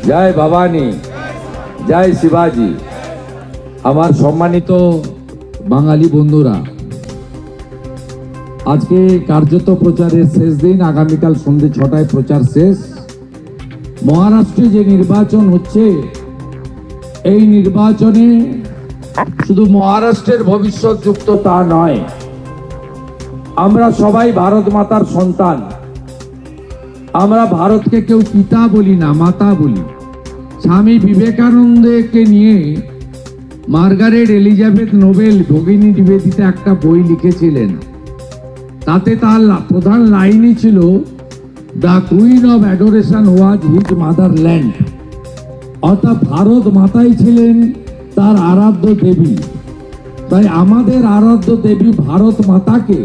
জয় ভবানী, জয় শিবাজি। আমার সম্মানিত বাঙালি বন্ধুরা, আজকে কার্যত প্রচারের শেষ দিন। আগামীকাল সন্ধ্যে 6টায় প্রচার শেষ। মহারাষ্ট্রে যে নির্বাচন হচ্ছে, এই নির্বাচনে শুধু মহারাষ্ট্রের ভবিষ্যৎ যুক্ত তা নয়, আমরা সবাই ভারত মাতার সন্তান। আমরা ভারতকে কেউ পিতা বলি না, মাতা বলি। স্বামী বিবেকানন্দকে নিয়ে মার্গারেট এলিজাবেথ নোবেল ভগিনী নিবেদিতা একটা বই লিখেছিলেন। তাতে তার প্রধান লাইনই ছিল, the queen of adoration was his motherland. অর্থাৎ ভারত মাতাই ছিলেন তার আরাধ্য দেবী। তাই আমাদের আরাধ্য দেবী ভারত মাতাকে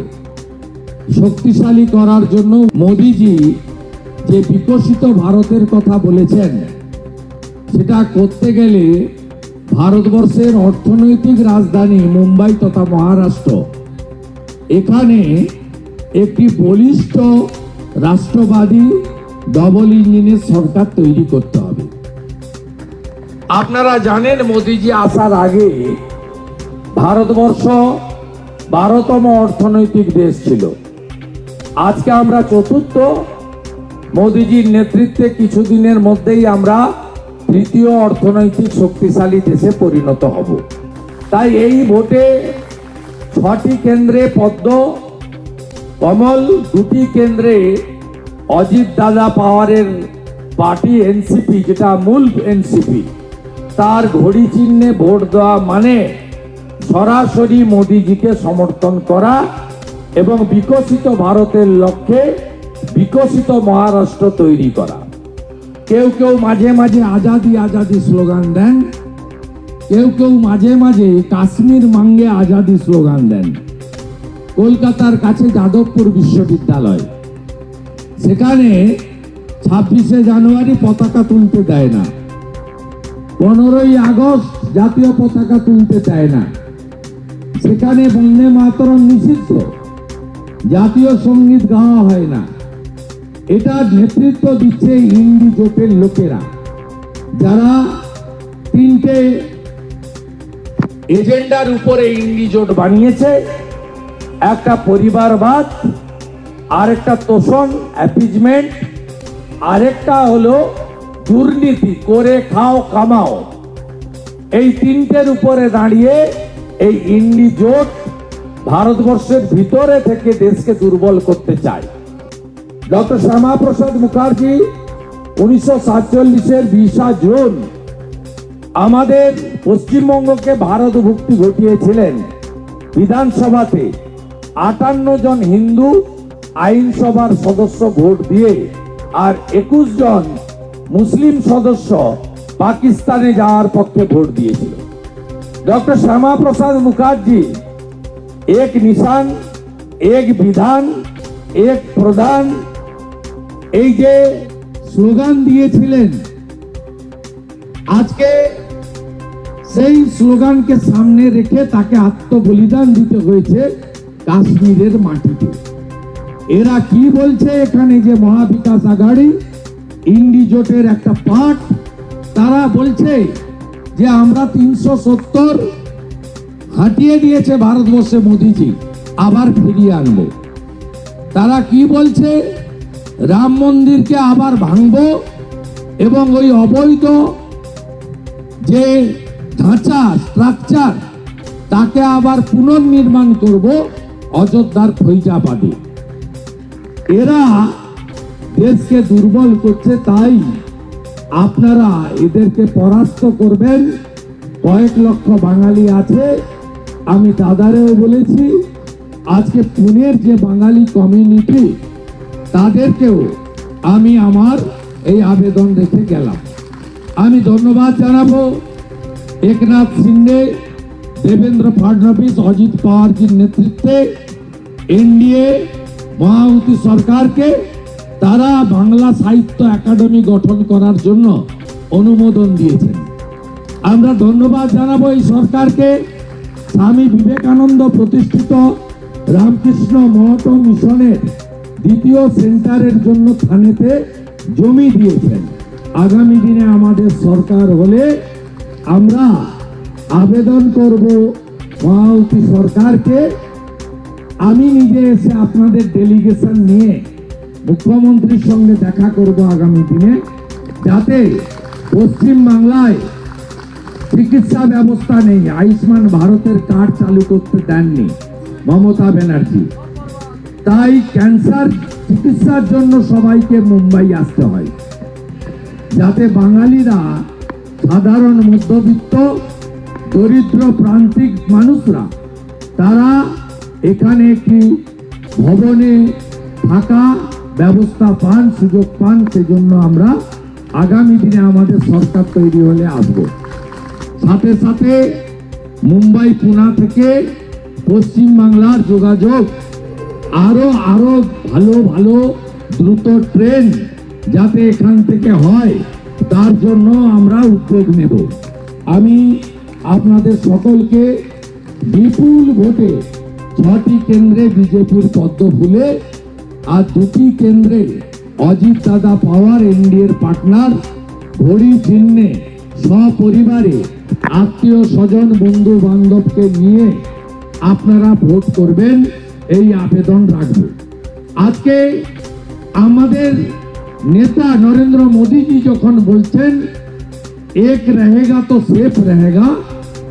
শক্তিশালী করার জন্য মোদিজি যে বিকশিত ভারতের কথা বলেছেন, সেটা করতে গেলে ভারতবর্ষের অর্থনৈতিক রাজধানী মুম্বাই তথা মহারাষ্ট্র, এখানে একটি বলিষ্ঠ রাষ্ট্রবাদী ডবল ইঞ্জিনের সরকার তৈরি করতে হবে। আপনারা জানেন, মোদিজি আসার আগে ভারতবর্ষ 12তম অর্থনৈতিক দেশ ছিল। আজকে আমরা চতুর্থ। মোদিজির নেতৃত্বে কিছুদিনের মধ্যেই আমরা তৃতীয় অর্থনৈতিক শক্তিশালী দেশে পরিণত হব। তাই এই ভোটে 6টি কেন্দ্রে পদ্ম, কমল, 2টি কেন্দ্রে অজিত দাদা পাওয়ারের পার্টি এনসিপি, যেটা মূল এনসিপি, তার ঘড়ি চিহ্নে ভোট দেওয়া মানে সরাসরি মোদিজিকে সমর্থন করা এবং বিকশিত ভারতের লক্ষ্যে বিকশিত মহারাষ্ট্র তৈরি করা। কেউ কেউ মাঝে মাঝে আজাদি আজাদি স্লোগান দেন, কেউ কেউ মাঝে মাঝে কাশ্মীর মাঙ্গে আজাদি স্লোগান দেন। কলকাতার কাছে যাদবপুর বিশ্ববিদ্যালয়, সেখানে 26শে জানুয়ারি পতাকা তুলতে দেয় না, 15ই আগস্ট জাতীয় পতাকা তুলতে দেয় না, সেখানে বন্দে মাতরম নিষিদ্ধ, জাতীয় সঙ্গীত গাওয়া হয় না। এটা নেতৃত্ব দিচ্ছে ইন্ডি জোটের লোকেরা, যারা 3টে এজেন্ডার উপরে ইন্ডি জোট বানিয়েছে। একটা পরিবারবাদ, আরেকটা তোষণ অ্যাপিজমেন্ট, আরেকটা হলো দুর্নীতি, করে খাও কামাও। এই 3টের উপরে দাঁড়িয়ে এই ইন্ডি জোট ভারতবর্ষের ভিতরে থেকে দেশকে দুর্বল করতে চায়। ডক্টর শ্যামাপ্রসাদ মুখার্জি 1947-এর 20 জুন আমাদের পশ্চিমবঙ্গকে ভারতভুক্তি ঘটিয়েছিলেন। বিধানসভাতে 58 জন হিন্দু আইনসভার সদস্য ভোট দিয়ে আর 21 জন মুসলিম সদস্য পাকিস্তানে যাওয়ার পক্ষে ভোট দিয়েছিল। ডক্টর শ্যামাপ্রসাদ মুখার্জি এক নিশান, এক বিধান, এক প্রধান, এই যে স্লোগান দিয়েছিলেন, আজকে সেই স্লোগানকে সামনে রেখে তাকে আত্মবলিদান দিতে হয়েছে কাশ্মীরের মাটিতে। এরা কি বলছে এখানে, যে মহাবিকাশ আঘাড়ি ইন্ডি জোটের একটা পার্ট, তারা বলছে যে আমরা 370 হাটিয়ে দিয়েছে ভারতবর্ষে মোদিজি, আবার ফিরিয়ে আনবো। তারা কি বলছে, রাম মন্দিরকে আবার ভাঙবো এবং ওই অবৈধ যে ঢাঁচা স্ট্রাকচার, তাকে আবার পুনর্নির্মাণ করব অযোধ্যার ফৈজাবাদে। এরা দেশকে দুর্বল করছে, তাই আপনারা এদেরকে পরাস্ত করবেন। কয়েক লক্ষ বাঙালি আছে, আমি দাদারেও বলেছি, আজকে পুনের যে বাঙালি কমিউনিটি, তাদেরকেও আমি আমার এই আবেদন রেখে গেলাম। আমি ধন্যবাদ জানাবো একনাথ শিন্ডে, দেবেন্দ্র ফডনবিস, অজিত পাওয়ারজির নেতৃত্বে এনডিএ মহায়ুতি সরকারকে। তারা বাংলা সাহিত্য একাডেমি গঠন করার জন্য অনুমোদন দিয়েছেন। আমরা ধন্যবাদ জানাবো এই সরকারকে। স্বামী বিবেকানন্দ প্রতিষ্ঠিত রামকৃষ্ণ মঠ মিশনের 2য় সেন্টারের জন্য থানেতে জমি দিয়েছেন। আগামী দিনে আমাদের সরকার হলে আমরা আবেদন করব মায়াবতী সরকারকে, আমি নিজে এসে আপনাদের ডেলিগেশন নিয়ে মুখ্যমন্ত্রীর সঙ্গে দেখা করব আগামী দিনে, যাতে পশ্চিম বাংলায় চিকিৎসা ব্যবস্থা নেই, আয়ুষ্মান ভারতের কার্ড চালু করতে দেননি মমতা ব্যানার্জি, তাই ক্যান্সার চিকিৎসার জন্য সবাইকে মুম্বাই আসতে হয়, যাতে বাঙালিরা, সাধারণ মধ্যবিত্ত দরিদ্র প্রান্তিক মানুষরা তারা এখানে একটি ভবনে থাকা ব্যবস্থা পান, সুযোগ পান। সেজন্য আমরা আগামী দিনে আমাদের সরকার তৈরি হলে আসবো। সাথে সাথে মুম্বাই পুনা থেকে পশ্চিম বাংলার যোগাযোগ আরো ভালো ভালো দ্রুত ট্রেন যাতে এখান থেকে হয়, তার জন্য আমরা উদ্যোগ নেব। আমি আপনাদের সকলকে বিপুল ভোটে 6টি কেন্দ্রে বিজেপির পদ্ম ফুলে আর 2টি কেন্দ্রে অজিত দাদা পাওয়ার এনডিএর পার্টনার ঘড়ি চিহ্নে সপরিবারে আত্মীয় স্বজন বন্ধু বান্ধবকে নিয়ে আপনারা ভোট করবেন, এই আবেদন রাখব। আজকে আমাদের নেতা নরেন্দ্র মোদীজি যখন বলছেন এক রহেগা তো সেফ রহেগা,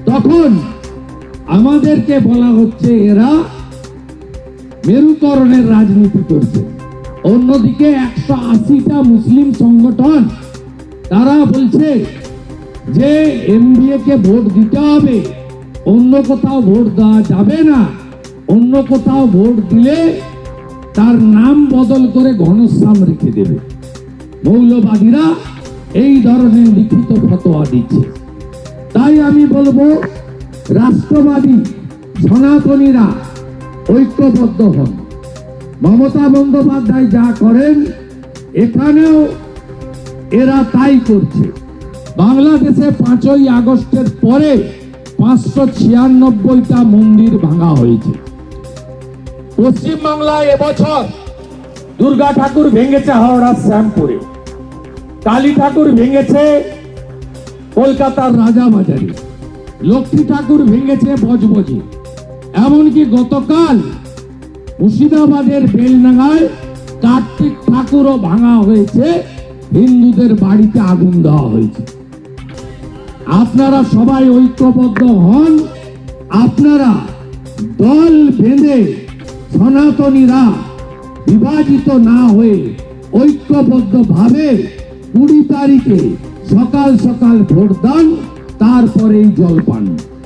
তখন আমাদেরকে বলা হচ্ছে এরা মেরুকরণের রাজনীতি করছে। অন্যদিকে 180টা মুসলিম সংগঠন তারা বলছে যে এমবিএ কে ভোট দিতে হবে, অন্য কোথাও ভোট দেওয়া যাবে না, অন্য কোথাও ভোট দিলে তার নাম বদল করে ঘনশ্যাম রেখে দেবে। মৌলবাদীরা এই ধরনের লিখিত ফতোয়া দিচ্ছে। তাই আমি বলবো রাষ্ট্রবাদী সনাতনীরা ঐক্যবদ্ধ হন। মমতা বন্দ্যোপাধ্যায় যা করেন এখানেও এরা তাই করছে। বাংলাদেশে 5ই আগস্টের পরে 596টা মন্দির ভাঙা হয়েছে। পশ্চিমবাংলায় এবছর দুর্গা ঠাকুর ভেঙেছে হাওড়ার শ্যামপুরে, কালী ঠাকুর ভেঙেছে কলকাতার রাজাবাজারে, লক্ষ্মী ঠাকুর ভেঙেছে বজবজে, এমনকি গতকাল মুর্শিদাবাদের বেলডাঙ্গায় কার্তিক ঠাকুরও ভাঙা হয়েছে, হিন্দুদের বাড়িতে আগুন দেওয়া হয়েছে। আপনারা সবাই ঐক্যবদ্ধ হন, আপনারা দল বেঁধে সনাতনীরা বিভাজিত না হয়ে ঐক্যবদ্ধভাবে 20 তারিখে সকাল সকাল ভোট দান, তারপরেই জল পান।